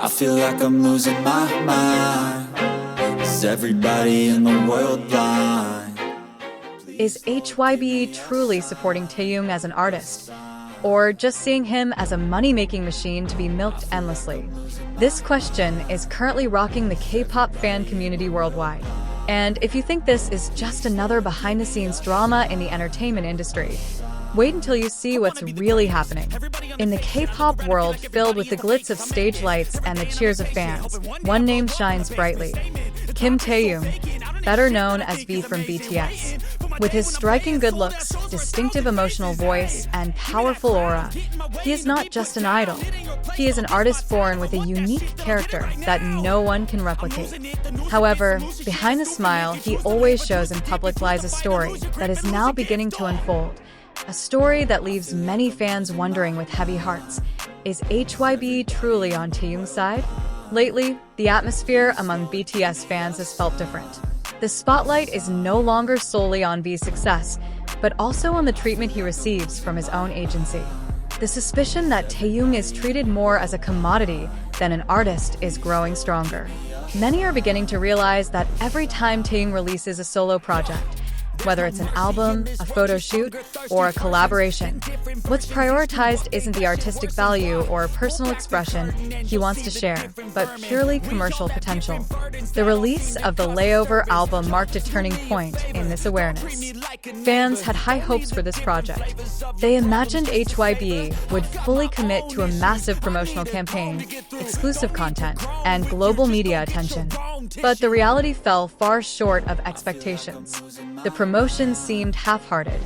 I feel like I'm losing my mind. Is everybody in the world blind? Is HYBE truly supporting Taehyung as an artist? Or just seeing him as a money-making machine to be milked endlessly? This question is currently rocking the K-pop fan community worldwide. And if you think this is just another behind-the-scenes drama in the entertainment industry, wait until you see what's really happening. In the K-pop world filled with the glitz of stage lights and the cheers of fans, one name shines brightly: kimtaehyung, better known as V from BTS. With his striking good looks, distinctive emotional voice, and powerful aura, he is not just an idol. He is an artist born with a unique character that no one can replicate. However, behind the smile he always shows in public lies a story that is now beginning to unfold. A story that leaves many fans wondering with heavy hearts. Is HYBE truly on Taehyung's side? Lately, the atmosphere among BTS fans has felt different. The spotlight is no longer solely on V's success, but also on the treatment he receives from his own agency. The suspicion that Taehyung is treated more as a commodity than an artist is growing stronger. Many are beginning to realize that every time Taehyung releases a solo project, whether it's an album, a photo shoot, or a collaboration, what's prioritized isn't the artistic value or personal expression he wants to share, but purely commercial potential. The release of the Layover album marked a turning point in this awareness. Fans had high hopes for this project. They imagined HYBE would fully commit to a massive promotional campaign, exclusive content, and global media attention. But the reality fell far short of expectations. The promotion seemed half-hearted,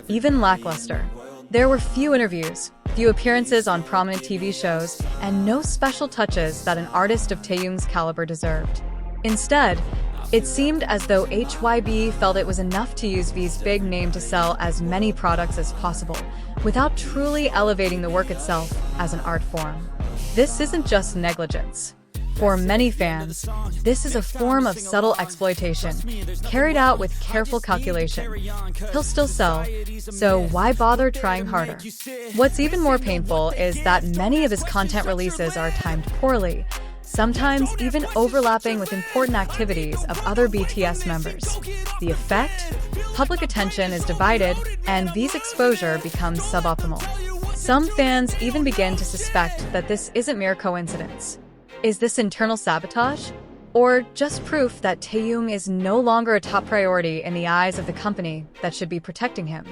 even lackluster. There were few interviews, few appearances on prominent TV shows, and no special touches that an artist of Taehyung's caliber deserved. Instead, it seemed as though HYBE felt it was enough to use V's big name to sell as many products as possible, without truly elevating the work itself as an art form. This isn't just negligence. For many fans, this is a form of subtle exploitation, carried out with careful calculation. He'll still sell, so why bother trying harder? What's even more painful is that many of his content releases are timed poorly, sometimes even overlapping with important activities of other BTS members. The effect? Public attention is divided, and V's exposure becomes suboptimal. Some fans even begin to suspect that this isn't mere coincidence. Is this internal sabotage? Or just proof that Taehyung is no longer a top priority in the eyes of the company that should be protecting him?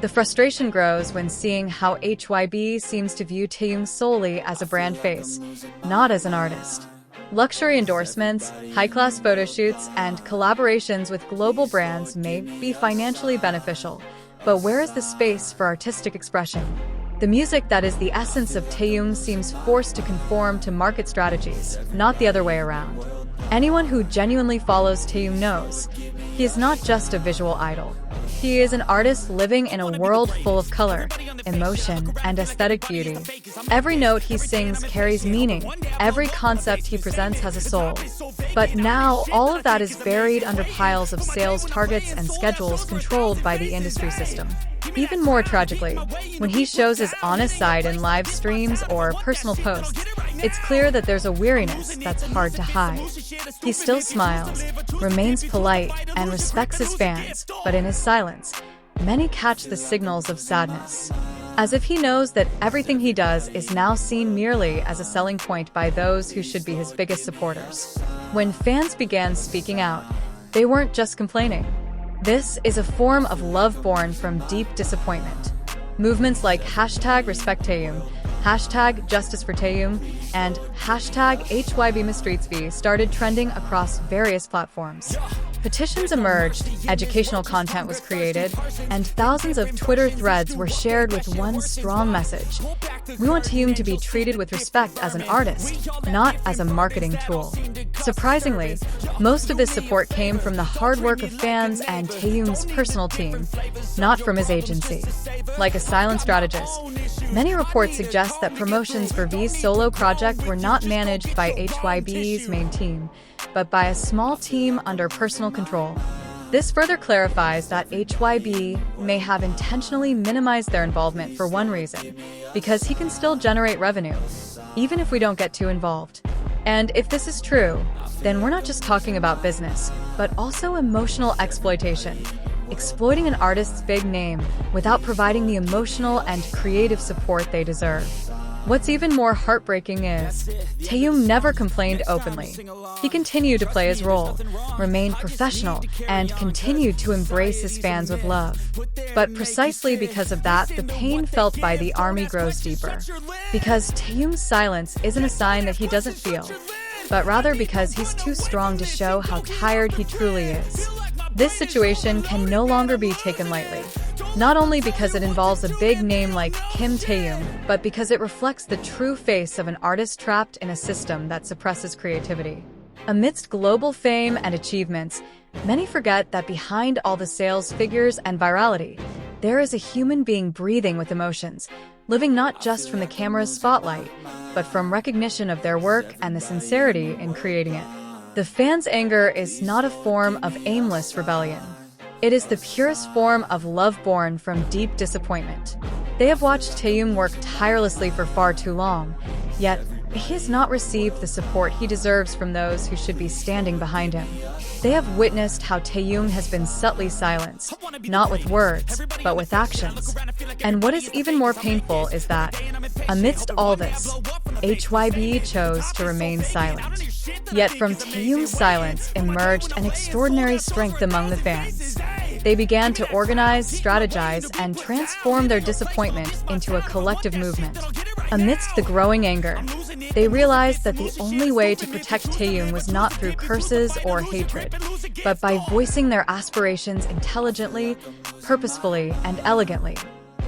The frustration grows when seeing how HYBE seems to view Taehyung solely as a brand face, not as an artist. Luxury endorsements, high-class photo shoots, and collaborations with global brands may be financially beneficial, but where is the space for artistic expression? The music that is the essence of Taehyung seems forced to conform to market strategies, not the other way around. Anyone who genuinely follows Taehyung knows he is not just a visual idol. He is an artist living in a world full of color, emotion, and aesthetic beauty. Every note he sings carries meaning. Every concept he presents has a soul. But now, all of that is buried under piles of sales targets and schedules controlled by the industry system. Even more tragically, when he shows his honest side in live streams or personal posts, it's clear that there's a weariness that's hard to hide. He still smiles, remains polite, and respects his fans, but in his silence, many catch the signals of sadness. As if he knows that everything he does is now seen merely as a selling point by those who should be his biggest supporters. When fans began speaking out, they weren't just complaining. This is a form of love born from deep disappointment. Movements like #RespectTaehyung, #JusticeForTaehyung, and #HYBE Mistreated started trending across various platforms. Petitions emerged, educational content was created, and thousands of Twitter threads were shared with one strong message. We want Taehyung to be treated with respect as an artist, not as a marketing tool. Surprisingly, most of this support came from the hard work of fans and Taehyung's personal team, not from his agency. Like a silent strategist, many reports suggest that promotions for V's solo project were not managed by HYBE's main team, but by a small team under personal control. This further clarifies that HYBE may have intentionally minimized their involvement for one reason, because he can still generate revenue, even if we don't get too involved. And if this is true, then we're not just talking about business, but also emotional exploitation, exploiting an artist's big name without providing the emotional and creative support they deserve. What's even more heartbreaking is, Taehyung never complained openly. He continued to play his role, remained professional, and continued to embrace his fans with love. But precisely because of that, the pain felt by the ARMY grows deeper. Because Taehyung's silence isn't a sign that he doesn't feel, but rather because he's too strong to show how tired he truly is. This situation can no longer be taken lightly. Not only because it involves a big name like Kim Taehyung, but because it reflects the true face of an artist trapped in a system that suppresses creativity. Amidst global fame and achievements, many forget that behind all the sales figures and virality, there is a human being breathing with emotions, living not just from the camera's spotlight, but from recognition of their work and the sincerity in creating it. The fans' anger is not a form of aimless rebellion. It is the purest form of love born from deep disappointment. They have watched Taehyung work tirelessly for far too long, yet he has not received the support he deserves from those who should be standing behind him. They have witnessed how Taehyung has been subtly silenced, not with words, but with actions. And what is even more painful is that, amidst all this, HYBE chose to remain silent. Yet from Taehyung's silence emerged an extraordinary strength among the fans. They began to organize, strategize, and transform their disappointment into a collective movement. Amidst the growing anger, they realized that the only way to protect Taehyung was not through curses or hatred, but by voicing their aspirations intelligently, purposefully, and elegantly.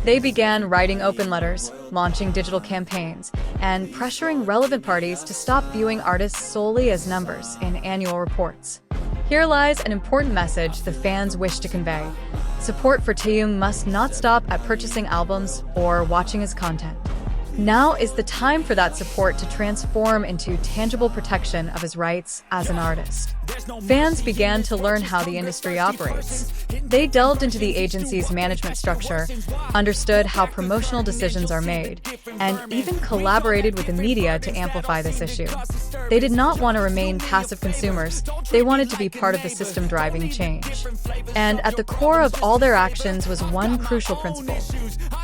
They began writing open letters, launching digital campaigns, and pressuring relevant parties to stop viewing artists solely as numbers in annual reports. Here lies an important message the fans wish to convey. Support for Taehyung must not stop at purchasing albums or watching his content. Now is the time for that support to transform into tangible protection of his rights as an artist. Fans began to learn how the industry operates. They delved into the agency's management structure, understood how promotional decisions are made, and even collaborated with the media to amplify this issue. They did not want to remain passive consumers, they wanted to be part of the system driving change. And at the core of all their actions was one crucial principle: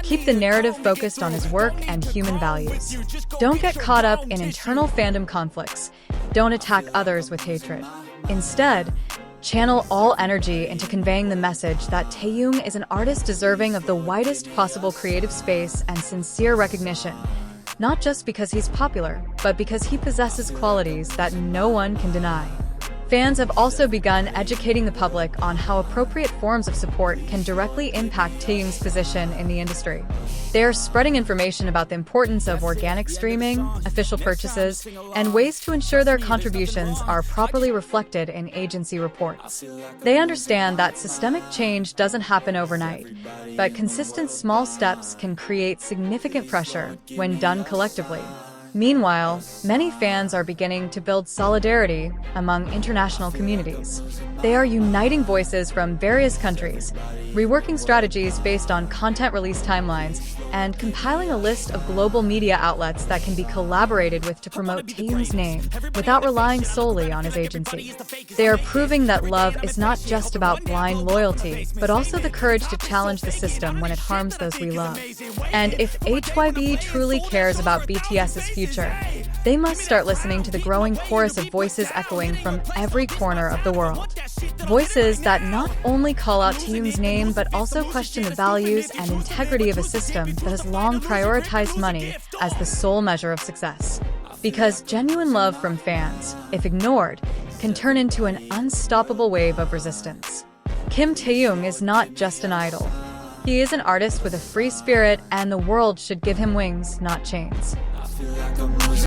keep the narrative focused on his work and human values. Don't get caught up in internal fandom conflicts. Don't attack others with hatred. Instead, channel all energy into conveying the message that Taehyung is an artist deserving of the widest possible creative space and sincere recognition, not just because he's popular, but because he possesses qualities that no one can deny. Fans have also begun educating the public on how appropriate forms of support can directly impact Taehyung's position in the industry. They are spreading information about the importance of organic streaming, official purchases, and ways to ensure their contributions are properly reflected in agency reports. They understand that systemic change doesn't happen overnight, but consistent small steps can create significant pressure when done collectively. Meanwhile, many fans are beginning to build solidarity among international communities. They are uniting voices from various countries, reworking strategies based on content release timelines, and compiling a list of global media outlets that can be collaborated with to promote Taehyung's name without relying solely on his agency. They are proving that love is not just about blind loyalty, but also the courage to challenge the system when it harms those we love. And if HYBE truly cares about BTS's future, they must start listening to the growing chorus of voices echoing from every corner of the world. Voices that not only call out Taehyung's name, but also question the values and integrity of a system that has long prioritized money as the sole measure of success. Because genuine love from fans, if ignored, can turn into an unstoppable wave of resistance. Kim Taehyung is not just an idol. He is an artist with a free spirit, and the world should give him wings, not chains.